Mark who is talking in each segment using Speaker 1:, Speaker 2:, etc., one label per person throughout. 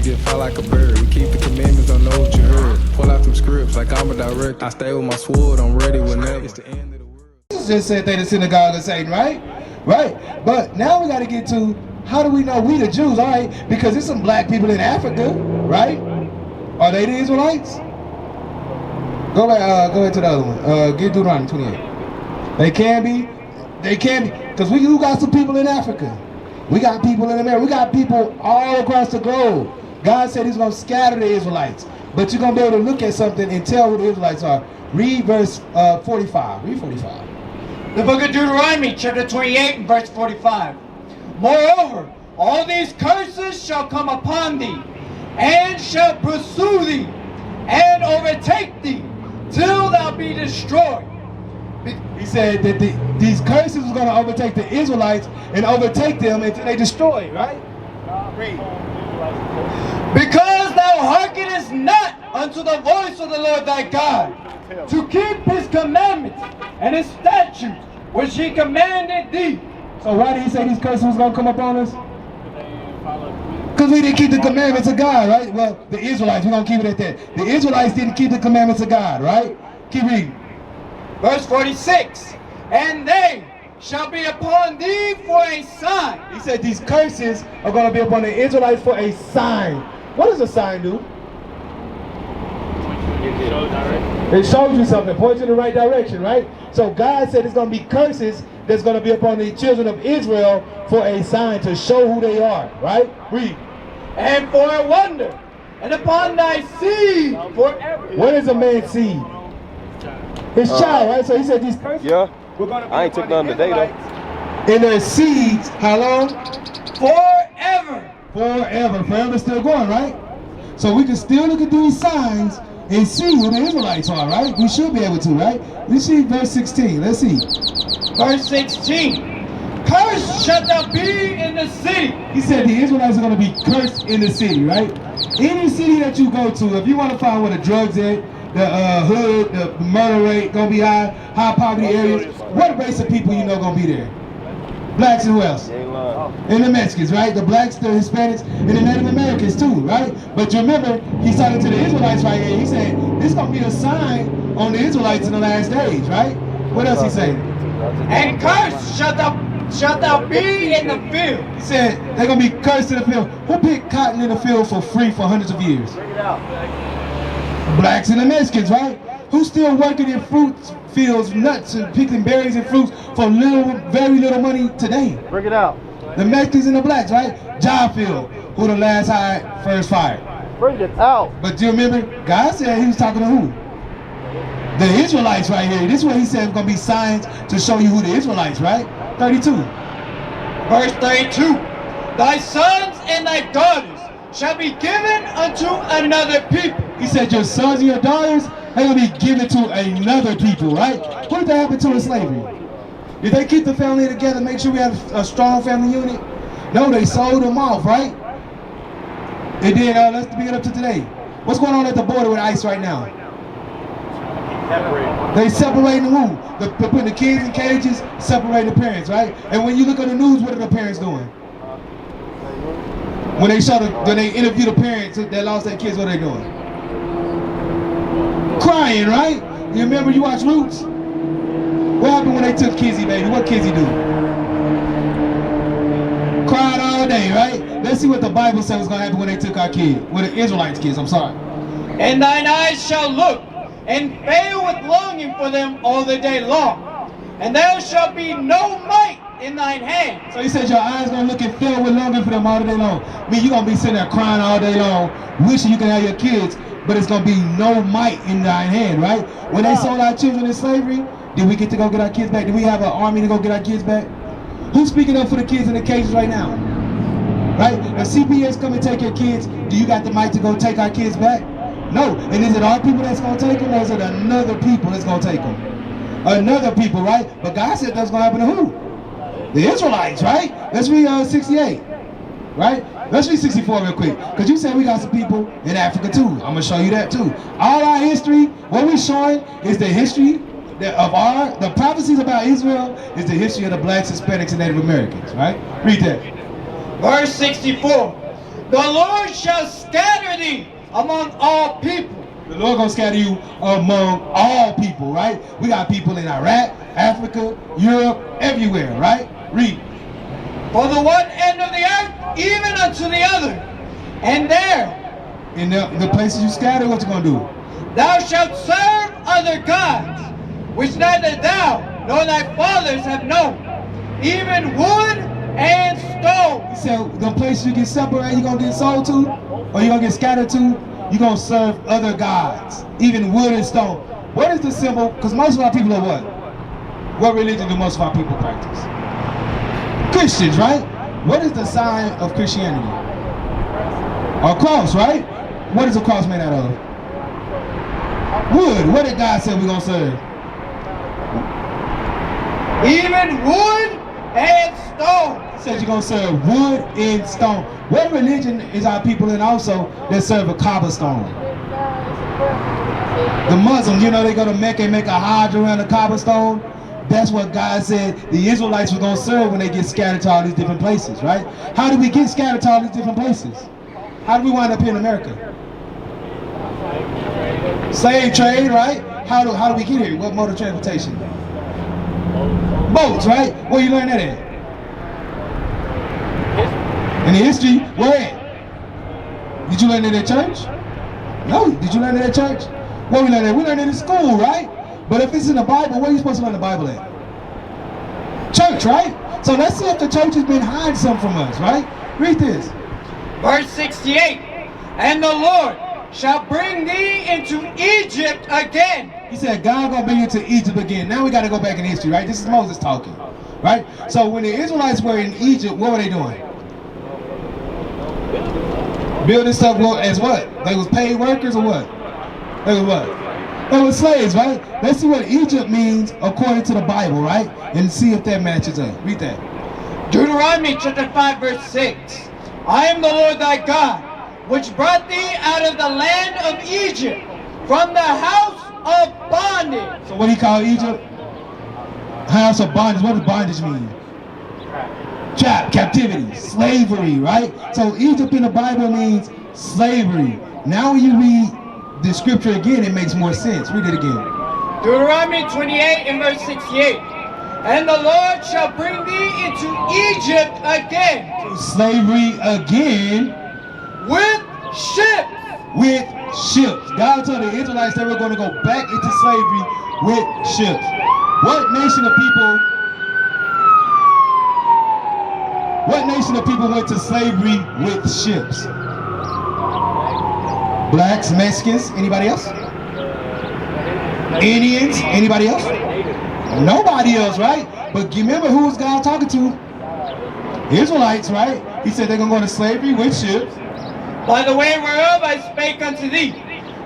Speaker 1: get fly like a bird. You keep the commandments, don't know what you heard. Pull out some scripts like I'm a director. I stay with my sword, I'm ready whenever it's the end of the world.
Speaker 2: Jesus just said they the synagogue of Satan, right? Right. But now we got to get to, how do we know we the Jews? All right, because there's some black people in Africa, right? Are they the Israelites? Go ahead to the other one. Get Deuteronomy 28. They can be. They can be. Because we got some people in Africa. We got people in America. We got people all across the globe. God said he's going to scatter the Israelites. But you're going to be able to look at something and tell who the Israelites are. Read verse 45. Read 45.
Speaker 3: The book of Deuteronomy, chapter 28, and verse 45. Moreover, all these curses shall come upon thee, and shall pursue thee, and overtake thee, till thou be destroyed.
Speaker 2: He said that these curses are going to overtake the Israelites and overtake them until they destroy it, right?
Speaker 3: Because thou hearkenest not unto the voice of the Lord thy God, to keep his commandments and his statutes, which he commanded thee.
Speaker 2: So why did he say these curses was going to come upon us? Because we didn't keep the commandments of God, right? Well, the Israelites, we're going to keep it at that. The Israelites didn't keep the commandments of God, right? Keep reading.
Speaker 3: Verse 46. And they shall be upon thee for a sign.
Speaker 2: He said these curses are going to be upon the Israelites for a sign. What does a sign do? It shows you something, points in the right direction, right? So God said it's going to be curses that's going to be upon the children of Israel for a sign to show who they are, right? Read.
Speaker 3: And for a wonder, and upon thy seed forever.
Speaker 2: What is a man's seed? His child, right? So he said these curses.
Speaker 4: Yeah. I ain't took none today though.
Speaker 2: And their seeds, how long?
Speaker 3: Forever.
Speaker 2: Forever. Forever still going, right? So we can still look at these signs and see who the Israelites are, right? We should be able to, right? We see verse 16. Let's see.
Speaker 3: Verse 16. Cursed shalt thou be in the city.
Speaker 2: He said the Israelites are going to be cursed in the city, right? Any city that you go to, if you want to find where the drugs at, the hood, the murder rate gonna be high poverty areas, what race of people you know gonna be there? Blacks and who else? And the Mexicans, right? The blacks, the Hispanics, and the Native Americans too, right? But you remember, he's talking to the Israelites right here. He said, this gonna be a sign on the Israelites in the last days, right? What else he saying?
Speaker 3: And cursed shalt thou be in the field.
Speaker 2: He said, they're gonna be cursed in the field. Who picked cotton in the field for free for hundreds of years?
Speaker 3: Bring it out.
Speaker 2: Blacks and the Mexicans, right? Who's still working in fruit fields, nuts, and picking berries and fruits for very little money today?
Speaker 4: Bring it out.
Speaker 2: The Mexicans and the blacks, right? Job field, who the last hired, first fired.
Speaker 4: Bring it out.
Speaker 2: But do you remember, God said he was talking to who? The Israelites right here. This is what he said was going to be signs to show you who the Israelites, right? 32.
Speaker 3: Verse 32. Thy sons and thy daughters shall be given unto another people.
Speaker 2: He said your sons and your daughters are going to be given to another people, right? What did that happen to in slavery? Did they keep the family together, make sure we have a strong family unit? No, they sold them off, right? And then let's bring it up to today. What's going on at the border with ICE right now? They separating the womb. They're putting the kids in cages, separating the parents, right? And when you look at the news, what are the parents doing? When they interview the parents that lost their kids, what are they doing? Crying, right? You remember you watch Roots? What happened when they took Kizzy, baby? What Kizzy do? Cried all day, right? Let's see what the Bible said was going to happen when they took our kid. When the Israelites' kids, I'm sorry.
Speaker 3: And thine eyes shall look and fail with longing for them all the day long. And there shall be no might in thine hand.
Speaker 2: So he said your eyes gonna look and fail with longing for them all day long. I mean, you're gonna be sitting there crying all day long, wishing you can have your kids, but it's gonna be no might in thine hand, right? When they sold our children in slavery, did we get to go get our kids back? Did we have an army to go get our kids back? Who's speaking up for the kids in the cages right now? Right? If CPS come and take your kids, do you got the might to go take our kids back? No. And is it our people that's gonna take them, or is it another people that's gonna take them? Another people, right? But God said that's gonna happen to who? The Israelites, right? Let's read 68, right? Let's read 64 real quick, because you said we got some people in Africa too. I'm gonna show you that too. All our history, what we're showing is the history of the prophecies about Israel is the history of the blacks, Hispanics, and Native Americans, right? Read that.
Speaker 3: Verse 64. The Lord shall scatter thee among all people.
Speaker 2: The Lord gonna scatter you among all people, right? We got people in Iraq, Africa, Europe, everywhere, right? Read.
Speaker 3: For the one end of the earth, even unto the other. And there,
Speaker 2: In the places you scatter, what you gonna do?
Speaker 3: thou shalt serve other gods, which neither thou nor thy fathers have known, even wood and stone.
Speaker 2: He said, the places you get separated, you gonna get sold to, or you gonna get scattered to, you gonna serve other gods, even wood and stone. What is the symbol? Because most of our people are what? What religion do most of our people practice? Christians, right? What is the sign of Christianity? A cross, right? What is a cross made out of? Wood. What did God say we're gonna serve?
Speaker 3: Even wood and stone.
Speaker 2: He said you're gonna serve wood and stone. What religion is our people in also that serve a cobblestone? The Muslims, you know, they go to Mecca and make a hajj around the cobblestone. That's what God said the Israelites were gonna serve when they get scattered to all these different places, right? How did we get scattered to all these different places? How did we wind up here in America? Slave trade, right? How do we get here? What mode of transportation? Boats, right? Where you learn that at? In the history, where at? Did you learn it at church? No, did you learn it at church? Where we learn it? We learned it in school, right? But if it's in the Bible, where are you supposed to learn the Bible at? Church, right? So let's see if the church has been hiding something from us, right? Read this.
Speaker 3: Verse 68. And the Lord shall bring thee into Egypt again.
Speaker 2: He said, God gonna bring you to Egypt again. Now we gotta go back in history, right? This is Moses talking, right? So when the Israelites were in Egypt, what were they doing? Building stuff as what? They was paid workers or what? They was what? They were slaves, right? Let's see what Egypt means according to the Bible, right? And see if that matches up. Read that.
Speaker 3: Deuteronomy chapter 5 verse 6. I am the Lord thy God, which brought thee out of the land of Egypt, from the house of bondage.
Speaker 2: So what do you call Egypt? House of bondage. What does bondage mean? Trap, captivity, slavery, right? So Egypt in the Bible means slavery. Now when you read the scripture again, it makes more sense. Read it again.
Speaker 3: Deuteronomy 28 and verse 68. And the Lord shall bring thee into Egypt again.
Speaker 2: Slavery again.
Speaker 3: With ships.
Speaker 2: With ships. God told the Israelites they were going to go back into slavery with ships. What nation of people went to slavery with ships? Blacks, Mexicans, anybody else? Indians, anybody else? Nobody else, right? But remember who was God talking to? Israelites, right? He said they're going to go to slavery with ships.
Speaker 3: By the way whereof I spake unto thee,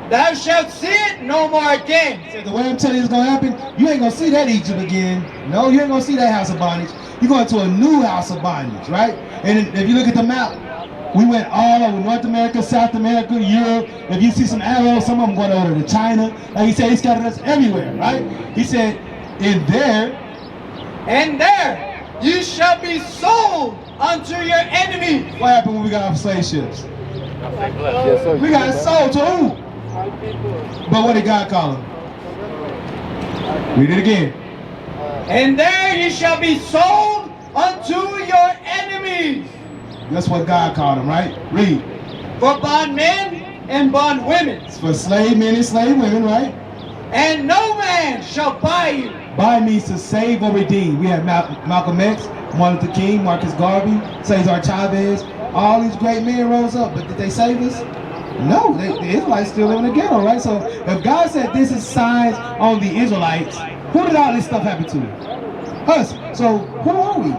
Speaker 3: thou shalt see it no more again.
Speaker 2: The way I'm telling you it's going to happen, you ain't going to see that Egypt again. No, you ain't going to see that house of bondage. You're going to a new house of bondage, right? And if you look at the map, we went all over North America, South America, Europe. If you see some arrows, some of them going over to China. Like he said, he scattered us everywhere, right? He said, and there
Speaker 3: you shall be sold unto your enemies.
Speaker 2: what happened when we got off slave ships?
Speaker 4: Yes, sir.
Speaker 2: We got sold to who? But what did God call them? Read it again.
Speaker 3: And there you shall be sold unto your enemies.
Speaker 2: That's what God called them, right? Read.
Speaker 3: For bondmen and bondwomen.
Speaker 2: It's for slave men and slave women, right?
Speaker 3: And no man shall buy you.
Speaker 2: Buy means to save or redeem. We have Malcolm X, Martin Luther King, Marcus Garvey, Cesar Chavez. All these great men rose up, but did they save us? No, the Israelites still live in the ghetto, right? So if God said this is signs on the Israelites, who did all this stuff happen to? Us. So who are we?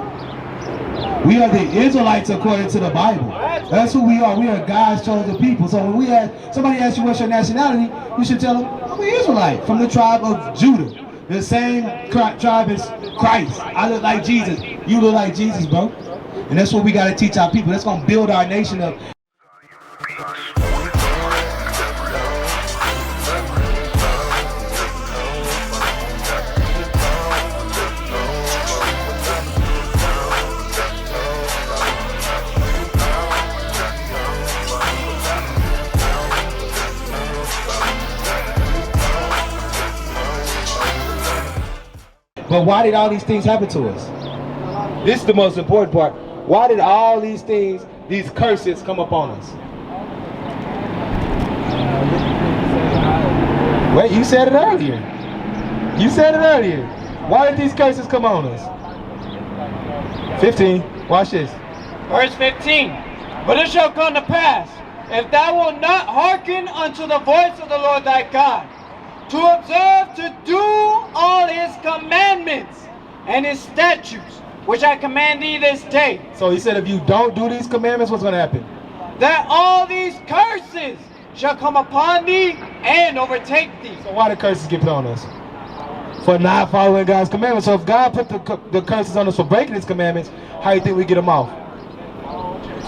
Speaker 2: We are the Israelites according to the Bible. That's who we are. We are God's chosen people. So when somebody asks you what's your nationality, you should tell them, I'm an Israelite from the tribe of Judah. The same tribe as Christ. I look like Jesus. You look like Jesus, bro. And that's what we got to teach our people. That's going to build our nation up. But why did all these things happen to us? This is the most important part. Why did all these things, these curses come upon us? Wait, you said it earlier. You said it earlier. Why did these curses come on us? 15. Watch this.
Speaker 3: Verse 15. But it shall come to pass, if thou wilt not hearken unto the voice of the Lord thy God, to observe to do all his commandments and his statutes, which I command thee this day.
Speaker 2: So he said if you don't do these commandments, what's going to happen?
Speaker 3: That all these curses shall come upon thee and overtake thee.
Speaker 2: So why the curses get put on us? For not following God's commandments. So if God put the curses on us for breaking his commandments, how do you think we get them off?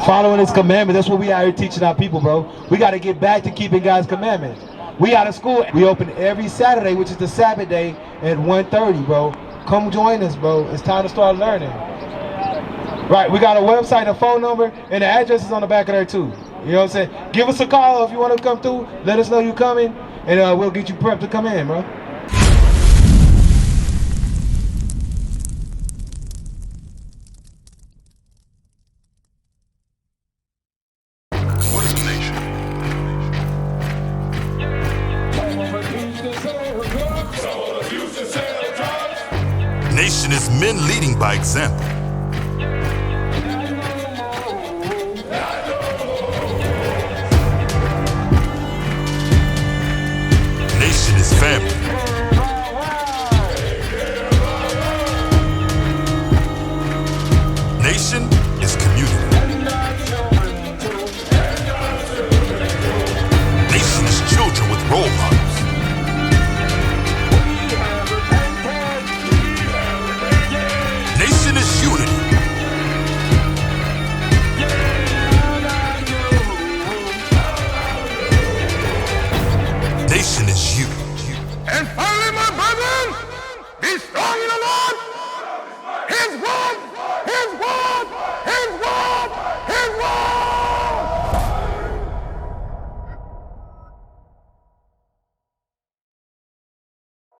Speaker 2: Following his commandments. That's what we out here teaching our people, bro. We got to get back to keeping God's commandments. We out of school. We open every Saturday, which is the Sabbath day, at 1:30, bro. Come join us, bro. It's time to start learning. Right, we got a website, a phone number, and the address is on the back of there too. You know what I'm saying? Give us a call if you want to come through. Let us know you're coming, and we'll get you prepped to come in, bro.
Speaker 5: Nation is men leading by example. Nation is family. Nation is community. Nation is children with role models. Nation is unity. Nation is you.
Speaker 6: And finally, my brethren, be strong in the Lord, his word